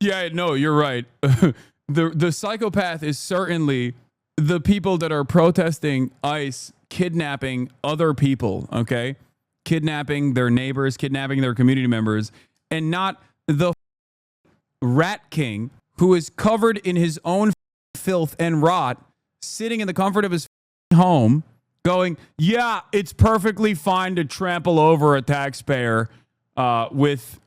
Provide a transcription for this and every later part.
Yeah, no, you're right. The psychopath is certainly the people that are protesting ICE kidnapping other people, okay? Kidnapping their neighbors, kidnapping their community members, and not the rat king who is covered in his own filth and rot, sitting in the comfort of his home, going, yeah, it's perfectly fine to trample over a taxpayer with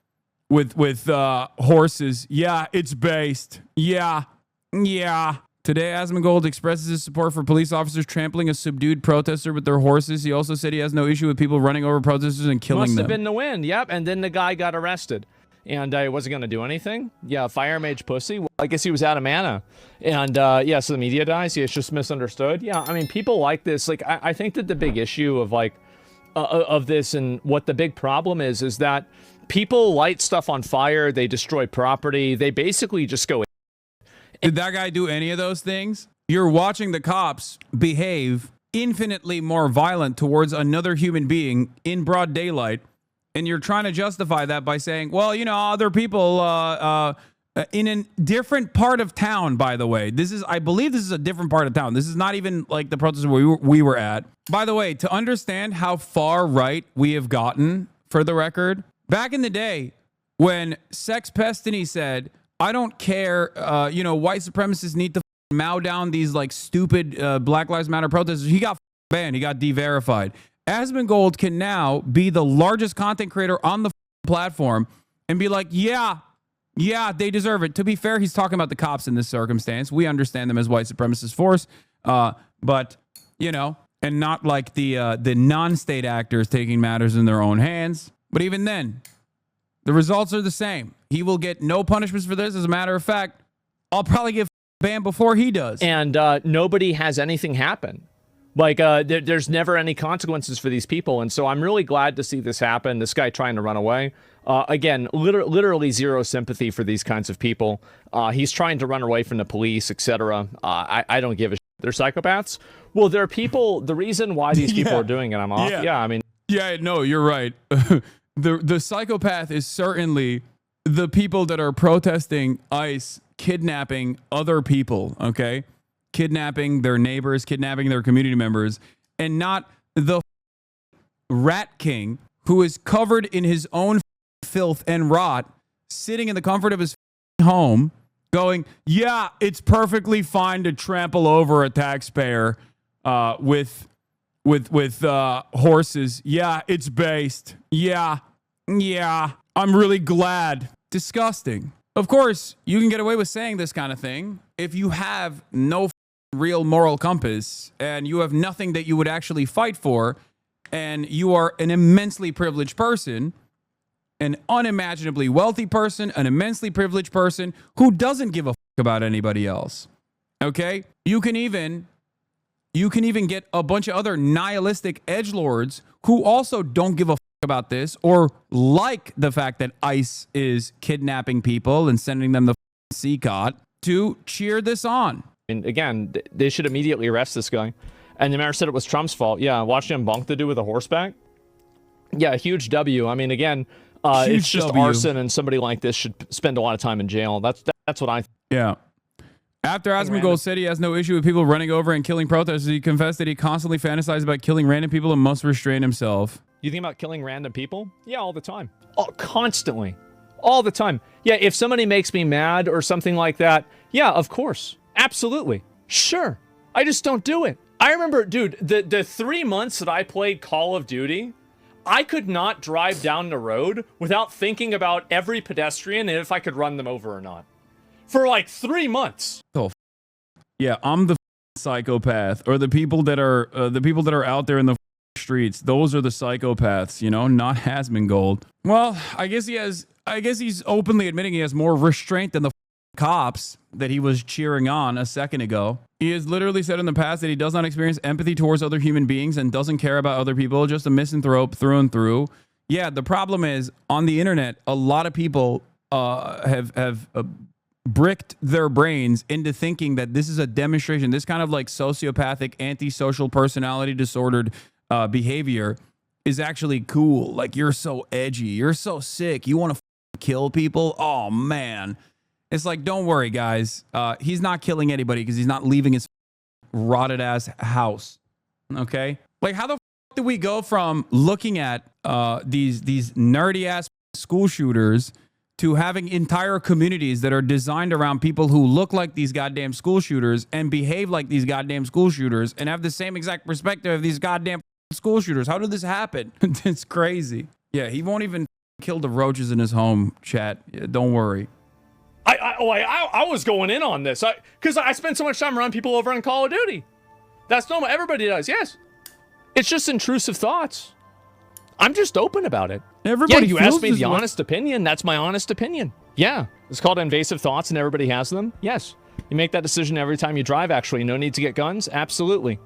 horses. Yeah, it's based. Yeah. Today, Asmongold expresses his support for police officers trampling a subdued protester with their horses. He also said he has no issue with people running over protesters and killing them. Must have been the wind, yep. And then the guy got arrested. And wasn't going to do anything. Yeah, fire mage pussy. Well, I guess he was out of mana. And yeah, so the media dies. Yeah, it's just misunderstood. Yeah, I mean, people like this. Like, I think that the big issue of like of this and what the big problem is that people light stuff on fire. They destroy property. They basically just go. Did that guy do any of those things? You're watching the cops behave infinitely more violent towards another human being in broad daylight. And you're trying to justify that by saying, well, you know, other people in a different part of town, by the way. I believe this is a different part of town. This is not even like the protest we were at. By the way, to understand how far right we have gotten, for the record, back in the day when Sex Pestany said, I don't care, you know, white supremacists need to mow down these like stupid Black Lives Matter protesters, he got banned. He got de-verified. Asmongold can now be the largest content creator on the platform and be like, yeah, they deserve it. To be fair, he's talking about the cops in this circumstance. We understand them as white supremacist force, but, you know, and not like the non-state actors taking matters in their own hands. But even then, the results are the same. He will get no punishments for this. As a matter of fact, I'll probably get banned before he does. And nobody has anything happen. Like, there's never any consequences for these people. And so I'm really glad to see this happen. This guy trying to run away. Again, literally zero sympathy for these kinds of people. He's trying to run away from the police, etc. I don't give a shit. They're psychopaths. Well, there are people, the reason why these people are doing it, I'm off. Yeah, I mean. Yeah, no, you're right. The psychopath is certainly the people that are protesting ICE kidnapping other people, okay? Kidnapping their neighbors, kidnapping their community members, and not the rat king who is covered in his own filth and rot, sitting in the comfort of his home, going, yeah, it's perfectly fine to trample over a taxpayer with horses. Yeah, it's based. Yeah, I'm really glad. Disgusting. Of course, you can get away with saying this kind of thing if you have no real moral compass and you have nothing that you would actually fight for, and you are an immensely privileged person, an unimaginably wealthy person, an immensely privileged person who doesn't give a fuck about anybody else. Okay? You can even get a bunch of other nihilistic edgelords who also don't give a fuck about this or like the fact that ICE is kidnapping people and sending them the CCOT to cheer this on. And again, they should immediately arrest this guy. And the mayor said it was Trump's fault. Yeah, watching him bonk the dude with a horseback. Yeah, a huge W. I mean, again, it's just arson, and somebody like this should spend a lot of time in jail. That's what I think. Yeah. After Asmongold said he has no issue with people running over and killing protesters, he confessed that he constantly fantasizes about killing random people and must restrain himself. You think about killing random people? Yeah, all the time. Oh, constantly. All the time. Yeah, if somebody makes me mad or something like that, yeah, of course. Absolutely. Sure. I just don't do it. I remember, dude, the 3 months that I played Call of Duty, I could not drive down the road without thinking about every pedestrian and if I could run them over or not. For like 3 months. Oh, yeah, I'm the psychopath, or the people that are out there in the streets. Those are the psychopaths, you know, not Asmongold. Well, I guess he's openly admitting he has more restraint than the cops that he was cheering on a second ago. He has literally said in the past that he does not experience empathy towards other human beings and doesn't care about other people, just a misanthrope through and through. Yeah, the problem is on the internet, a lot of people have bricked their brains into thinking that this is a demonstration, this kind of like sociopathic, antisocial personality disordered behavior is actually cool. Like, you're so edgy, you're so sick, you want to kill people. Oh man. It's like, don't worry, guys. He's not killing anybody because he's not leaving his rotted ass house. Okay? Like, how the do we go from looking at these nerdy ass school shooters to having entire communities that are designed around people who look like these goddamn school shooters and behave like these goddamn school shooters and have the same exact perspective of these goddamn school shooters? How did this happen? It's crazy. Yeah, he won't even kill the roaches in his home, chat. Yeah, don't worry. I was going in on this because I spend so much time around people over on Call of Duty. That's normal. Everybody does. Yes. It's just intrusive thoughts. I'm just open about it. Everybody, you asked me the honest opinion. That's my honest opinion. Yeah. It's called invasive thoughts and everybody has them. Yes. You make that decision every time you drive, actually. No need to get guns. Absolutely.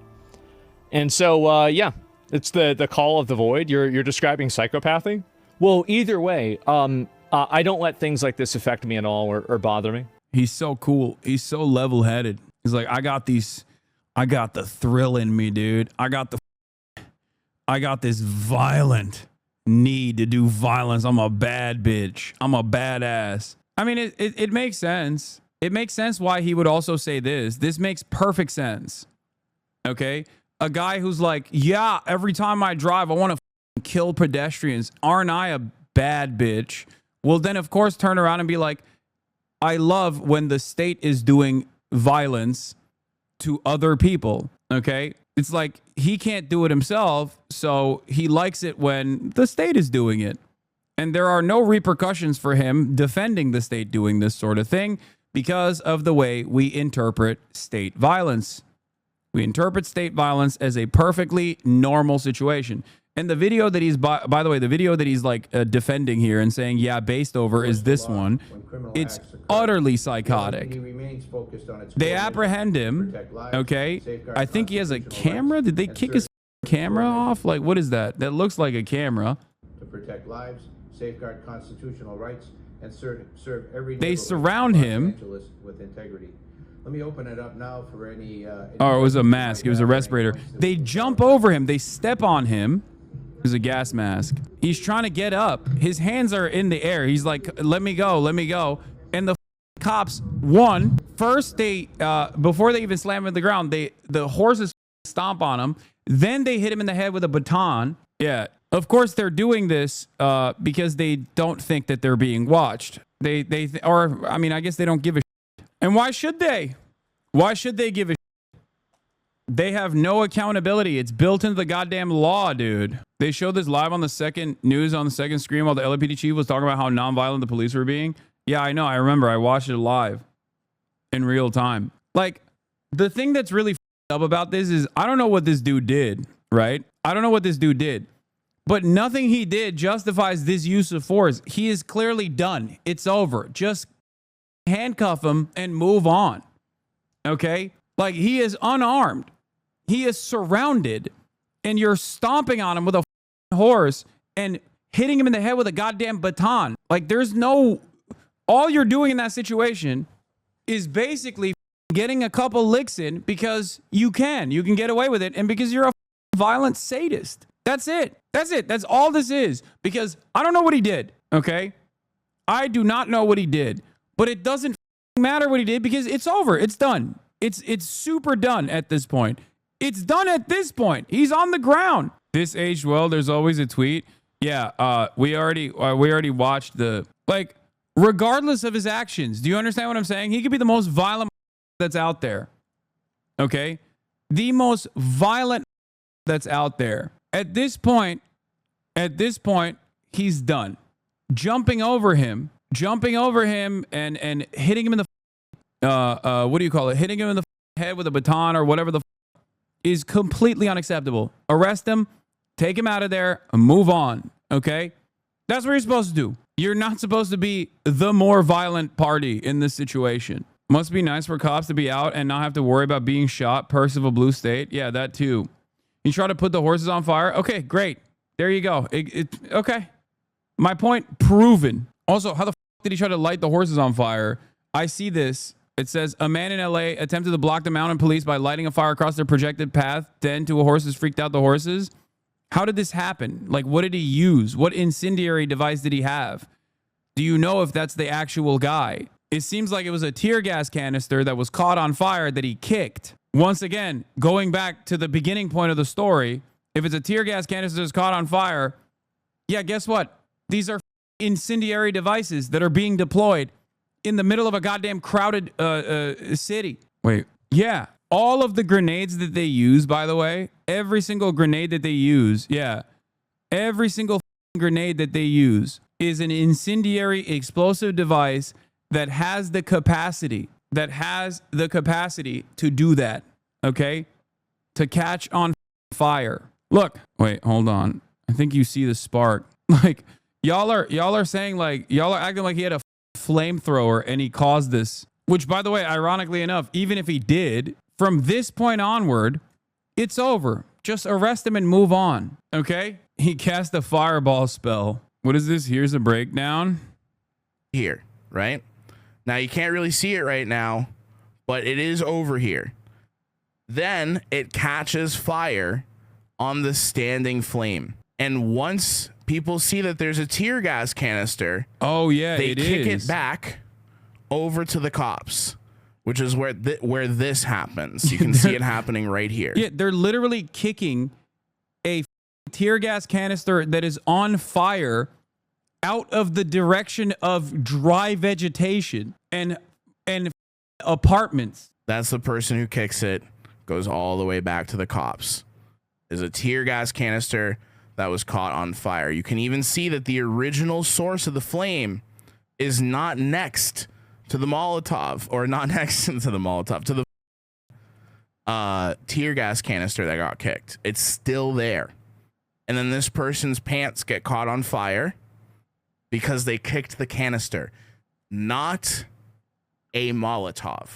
And so, yeah, it's the call of the void. You're describing psychopathy. Well, either way, I don't let things like this affect me at all or bother me. He's so cool. He's so level-headed. He's like, I got the thrill in me, dude. I got this violent need to do violence. I'm a bad bitch. I'm a badass. I mean, it makes sense. It makes sense why he would also say this. This makes perfect sense. Okay? A guy who's like, yeah, every time I drive, I want to kill pedestrians. Aren't I a bad bitch? Will then, of course, turn around and be like, I love when the state is doing violence to other people. Okay? It's like he can't do it himself, so he likes it when the state is doing it. And there are no repercussions for him defending the state doing this sort of thing because of the way we interpret state violence. We interpret state violence as a perfectly normal situation. And the video that he's, by the way, the video that he's like defending here and saying, yeah, based over is this one. It's utterly psychotic. They apprehend him. Okay. I think he has a camera. Did they kick his camera off? Like, what is that? That looks like a camera. To protect lives, safeguard constitutional rights, and serve every. They surround him with integrity. Let me open it up now for any oh, it was a mask. It was a respirator. They jump over him. They step on him. It was a gas mask. He's trying to get up. His hands are in the air. He's like, let me go. Let me go. And the cops, first they, before they even slam him to the ground, the horses stomp on him. Then they hit him in the head with a baton. Yeah. Of course, they're doing this because they don't think that they're being watched. Or I mean, I guess they don't give a shit. And why should they? Why should they give a shit? They have no accountability. It's built into the goddamn law, dude. They showed this live on the second news on the second screen while the LAPD chief was talking about how nonviolent the police were being. Yeah, I know. I remember. I watched it live in real time. Like, the thing that's really up about this is I don't know what this dude did, right? I don't know what this dude did. But nothing he did justifies this use of force. He is clearly done. It's over. Just handcuff him and move on. Okay? Like, he is unarmed. He is surrounded. And you're stomping on him with a horse and hitting him in the head with a goddamn baton. Like, there's no... All you're doing in that situation is basically getting a couple licks in because you can. You can get away with it. And because you're a violent sadist. That's it. That's it. That's all this is. Because I don't know what he did, okay? I do not know what he did. But it doesn't matter what he did because it's over. It's done. It's super done at this point. It's done at this point. He's on the ground. This aged well. There's always a tweet. Yeah, we already watched the... Like, regardless of his actions, do you understand what I'm saying? He could be the most violent that's out there. Okay? The most violent that's out there. At this point, he's done. Jumping over him and hitting him in the what do you call it? Hitting him in the head with a baton or whatever the is completely unacceptable. Arrest him, take him out of there, and move on. Okay? That's what you're supposed to do. You're not supposed to be the more violent party in this situation. Must be nice for cops to be out and not have to worry about being shot. Perks of a blue state. Yeah, that too. You try to put the horses on fire. Okay, great. There you go. Okay. My point proven. Also, how the did he try to light the horses on fire? I see this. It says, a man in LA attempted to block the mountain police by lighting a fire across their projected path. Then two horses freaked out the horses. How did this happen? Like, what did he use? What incendiary device did he have? Do you know if that's the actual guy? It seems like it was a tear gas canister that was caught on fire that he kicked. Once again, going back to the beginning point of the story, if it's a tear gas canister that's caught on fire, yeah, guess what? These are incendiary devices that are being deployed in the middle of a goddamn crowded city. Wait, yeah. All of the grenades that they use, by the way, every single grenade that they use, yeah, every single grenade that they use is an incendiary explosive device that has the capacity to do that, okay? To catch on fire. Look, wait, hold on. I think you see the spark. Like, y'all are saying, like, y'all are acting like he had a flamethrower and he caused this, which, by the way, ironically enough, even if he did, from this point onward, it's over. Just arrest him and move on, okay? He cast a fireball spell. What is this? Here's a breakdown. Here, right? Now, you can't really see it right now, but it is over here. Then it catches fire on the standing flame. And once people see that there's a tear gas canister, oh yeah, they kick it back over to the cops, which is where this happens. You can see it happening right here. Yeah, they're literally kicking a tear gas canister that is on fire out of the direction of dry vegetation and apartments. That's the person who kicks it, goes all the way back to the cops. There's a tear gas canister that was caught on fire. You can even see that the original source of the flame is not next to the Molotov, or not next to the Molotov, to the tear gas canister that got kicked. It's still there. And then this person's pants get caught on fire because they kicked the canister, not a Molotov.